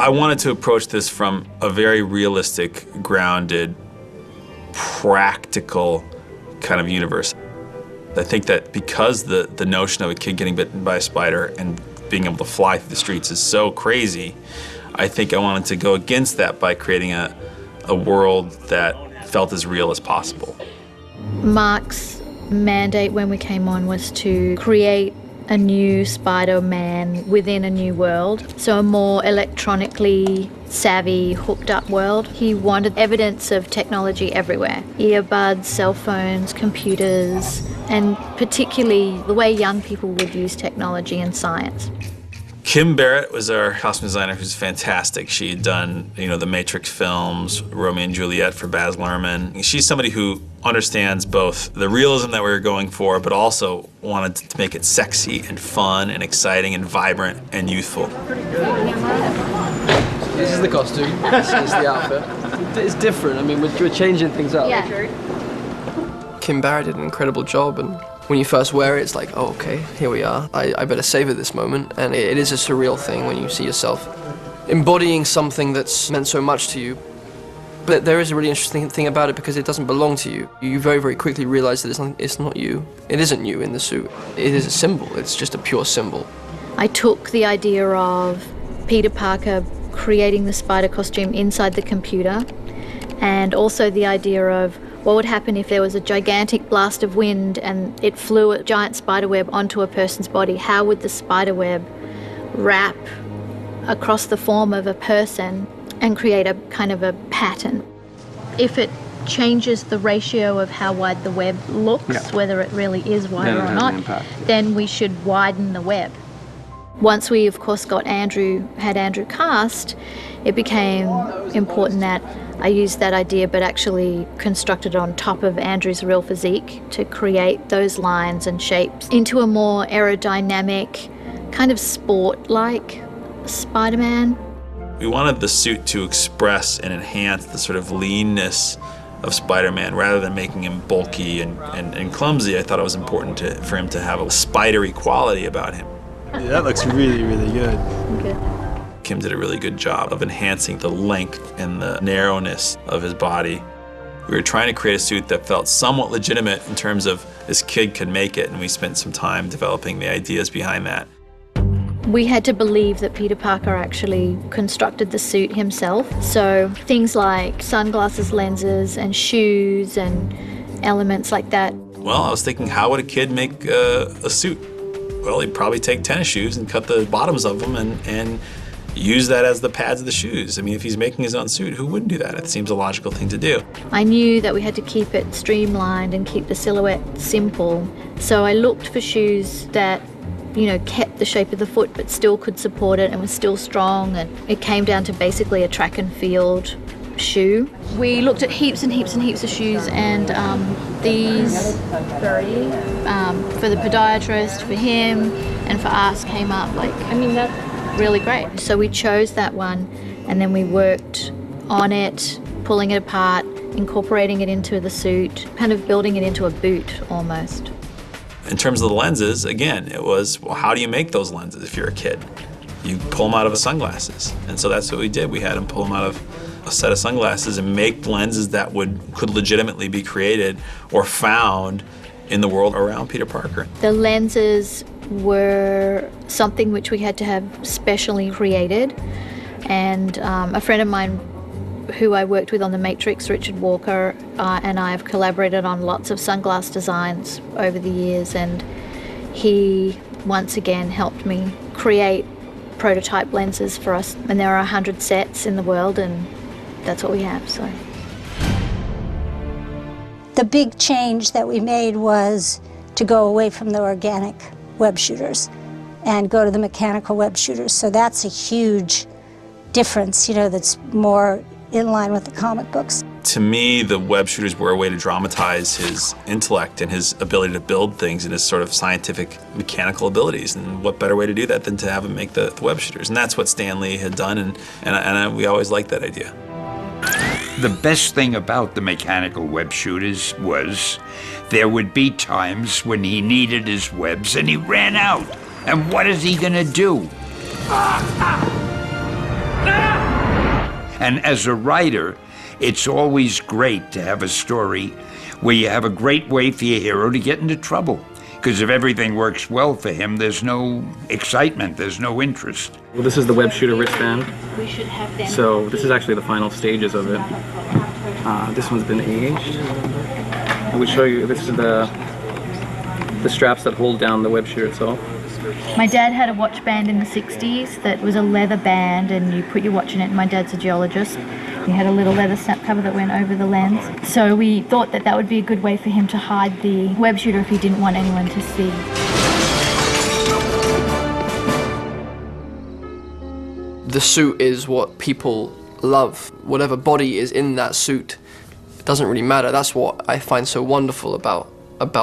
I wanted to approach this from a very realistic, grounded, practical kind of universe. I think that because the notion of a kid getting bitten by a spider and being able to fly through the streets is so crazy, I think I wanted to go against that by creating a world that felt as real as possible. Mark's mandate when we came on was to create a new Spider-Man within a new world, so a more electronically savvy, hooked-up world. He wanted evidence of technology everywhere. Earbuds, cell phones, computers, and particularly the way young people would use technology and science. Kim Barrett was our costume designer, who's fantastic. She had done, the Matrix films, Romeo and Juliet for Baz Luhrmann. She's somebody who understands both the realism that we were going for, but also wanted to make it sexy and fun and exciting and vibrant and youthful. This is the costume. This is the outfit. It's different. I mean, we're changing things up. Yeah. Kim Barrett did an incredible job, and when you first wear it, it's like, oh, okay, here we are. I better savor this moment. And it is a surreal thing when you see yourself embodying something that's meant so much to you. But there is a really interesting thing about it because it doesn't belong to you. You very, very quickly realize that it's not you. It isn't you in the suit. It is a symbol. It's just a pure symbol. I took the idea of Peter Parker creating the spider costume inside the computer, and also the idea of what would happen if there was a gigantic blast of wind and it flew a giant spider web onto a person's body. How would the spider web wrap across the form of a person and create a kind of a pattern? If it changes the ratio of how wide the web looks, whether it really is wider or not, then we should widen the web. Once we, of course, had Andrew cast, it became important that I used that idea but actually constructed it on top of Andrew's real physique to create those lines and shapes into a more aerodynamic, kind of sport-like Spider-Man. We wanted the suit to express and enhance the sort of leanness of Spider-Man rather than making him bulky and clumsy. I thought it was important for him to have a spidery quality about him. Yeah, that looks really, really good. Okay. Kim did a really good job of enhancing the length and the narrowness of his body. We were trying to create a suit that felt somewhat legitimate in terms of this kid could make it, and we spent some time developing the ideas behind that. We had to believe that Peter Parker actually constructed the suit himself. So things like sunglasses, lenses, and shoes and elements like that. Well, I was thinking, how would a kid make a suit? Well, he'd probably take tennis shoes and cut the bottoms of them and use that as the pads of the shoes. I mean, if he's making his own suit, who wouldn't do that? It seems a logical thing to do. I knew that we had to keep it streamlined and keep the silhouette simple. So I looked for shoes that, kept the shape of the foot but still could support it and was still strong. And it came down to basically a track and field shoe. We looked at heaps and heaps and heaps of shoes, and these three, for the podiatrist, for him, and for us came up that's really great. So we chose that one, and then we worked on it, pulling it apart, incorporating it into the suit, kind of building it into a boot almost. In terms of the lenses, again, it was, well, how do you make those lenses if you're a kid? You pull them out of sunglasses. And so that's what we did. We had him pull them out of a set of sunglasses and make lenses that could legitimately be created or found in the world around Peter Parker. The lenses were something which we had to have specially created. And a friend of mine who I worked with on The Matrix, Richard Walker, and I have collaborated on lots of sunglass designs over the years, and he once again helped me create prototype lenses for us. And there are 100 sets in the world, and that's what we have. So the big change that we made was to go away from the organic web shooters and go to the mechanical web shooters. So that's a huge difference, that's more in line with the comic books. To me, the web shooters were a way to dramatize his intellect and his ability to build things and his sort of scientific mechanical abilities. And what better way to do that than to have him make the web shooters? And that's what Stan Lee had done, and we always liked that idea. The best thing about the mechanical web shooters was there would be times when he needed his webs and he ran out. And what is he gonna do? And as a writer, it's always great to have a story where you have a great way for your hero to get into trouble. Because if everything works well for him, there's no excitement, there's no interest. Well, this is the web shooter wristband. We should have them. So this is actually the final stages of it. This one's been aged. I would show you, this is the straps that hold down the web shooter itself. My dad had a watch band in the 60s that was a leather band, and you put your watch in it. My dad's a geologist. He had a little leather snap cover that went over the lens. So we thought that that would be a good way for him to hide the web shooter if he didn't want anyone to see. The suit is what people love. Whatever body is in that suit, it doesn't really matter. That's what I find so wonderful about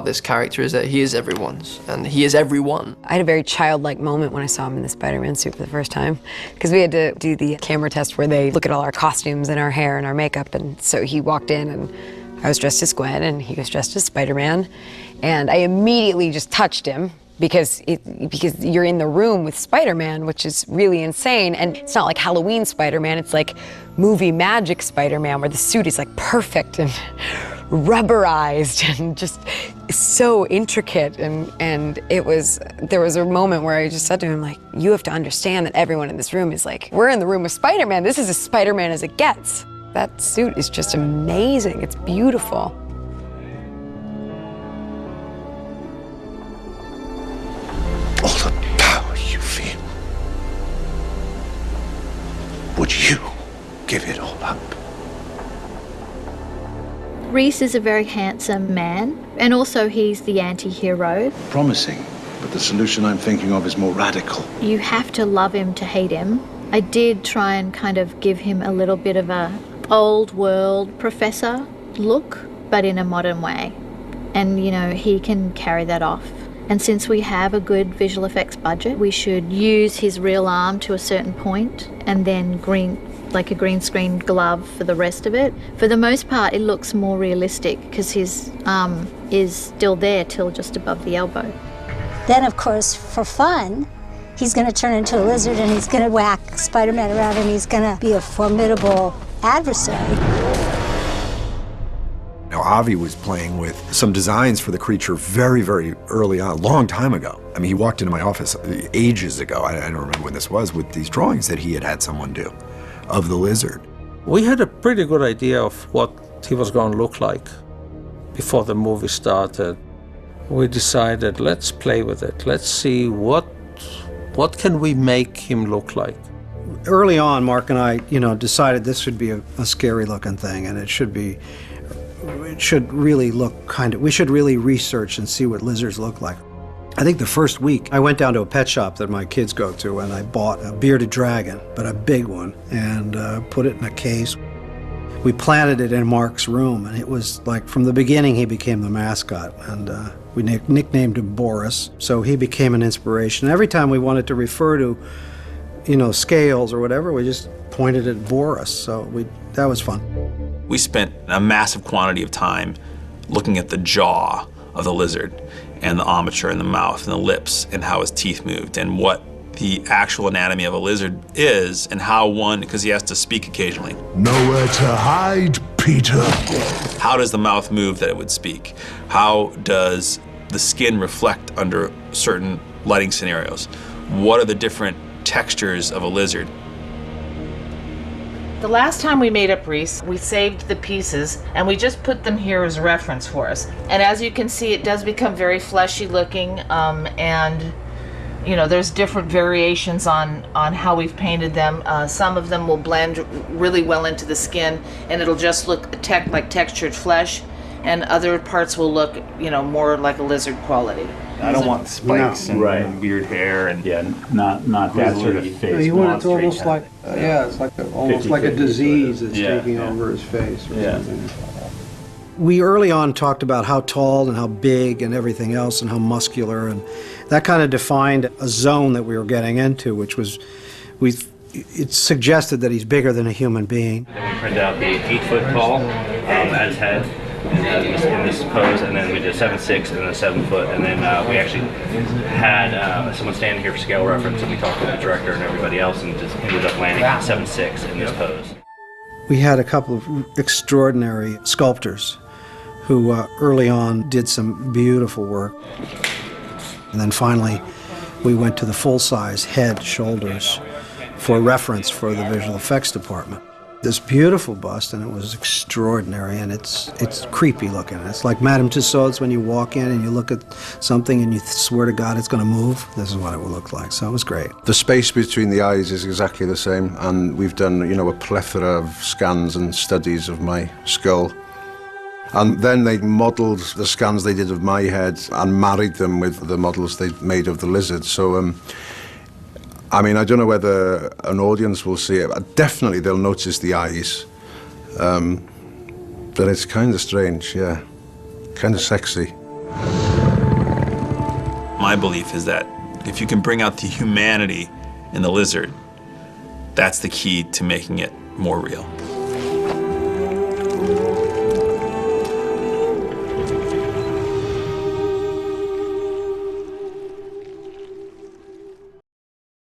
this character, is that he is everyone's, and he is everyone. I had a very childlike moment when I saw him in the Spider-Man suit for the first time, because we had to do the camera test where they look at all our costumes and our hair and our makeup, and so he walked in and I was dressed as Gwen and he was dressed as Spider-Man, and I immediately just touched him because you're in the room with Spider-Man, which is really insane, and it's not like Halloween Spider-Man, it's like movie magic Spider-Man where the suit is like perfect and rubberized and just so intricate, and there was a moment where I just said to him, like, you have to understand that everyone in this room is like, we're in the room with Spider-Man, this is as Spider-Man as it gets. That suit is just amazing, it's beautiful. All the power you feel, would you give it all up? Reese is a very handsome man, and also he's the anti-hero. Promising, but the solution I'm thinking of is more radical. You have to love him to hate him. I did try and kind of give him a little bit of a old world professor look, but in a modern way. And, you know, he can carry that off. And since we have a good visual effects budget, we should use his real arm to a certain point and then a green screen glove for the rest of it. For the most part, it looks more realistic because his arm is still there till just above the elbow. Then, of course, for fun, he's going to turn into a lizard and he's going to whack Spider-Man around and he's going to be a formidable adversary. Now, Avi was playing with some designs for the creature very, very early on, a long time ago. I mean, he walked into my office ages ago, I don't remember when this was, with these drawings that he had someone do of the lizard. We had a pretty good idea of what he was going to look like before the movie started. We decided, let's play with it. Let's see what can we make him look like. Early on, Mark and I, decided this should be a scary looking thing, and it should really look we should really research and see what lizards look like. I think the first week, I went down to a pet shop that my kids go to, and I bought a bearded dragon, but a big one, and put it in a case. We planted it in Mark's room, and it was like, from the beginning, he became the mascot, and we nicknamed him Boris, so he became an inspiration. Every time we wanted to refer to, scales or whatever, we just pointed at Boris, so that was fun. We spent a massive quantity of time looking at the jaw of the lizard and the armature in the mouth and the lips and how his teeth moved and what the actual anatomy of a lizard is and how because he has to speak occasionally. Nowhere to hide, Peter. How does the mouth move that it would speak? How does the skin reflect under certain lighting scenarios? What are the different textures of a lizard? The last time we made up Reese, we saved the pieces and we just put them here as reference for us. And as you can see, it does become very fleshy looking, and there's different variations on how we've painted them. Some of them will blend really well into the skin and it'll just look like textured flesh, and other parts will look, more like a lizard quality. I don't want spikes and weird hair and not that sort of face. You want it to almost like it's like almost like a disease that's taking over his face or something. We early on talked about how tall and how big and everything else and how muscular, and that kind of defined a zone that we were getting into, which was it suggested that he's bigger than a human being. Then we printed out the 8-foot tall at his head in this pose, and then we did a 7'6" and then a 7-foot, and then we actually had someone standing here for scale reference, and we talked to the director and everybody else, and just ended up landing at 7'6" in this pose. We had a couple of extraordinary sculptors who early on did some beautiful work. And then finally, we went to the full-size head, shoulders, for reference for the visual effects department. This beautiful bust, and it was extraordinary, and it's creepy looking. It's like Madame Tussauds when you walk in and you look at something and you swear to God it's going to move. This is what it would look like, so it was great. The space between the eyes is exactly the same, and we've done, a plethora of scans and studies of my skull. And then they modelled the scans they did of my head and married them with the models they made of the lizard. So, I don't know whether an audience will see it. Definitely they'll notice the eyes. But it's kind of strange, yeah. Kind of sexy. My belief is that if you can bring out the humanity in the lizard, that's the key to making it more real.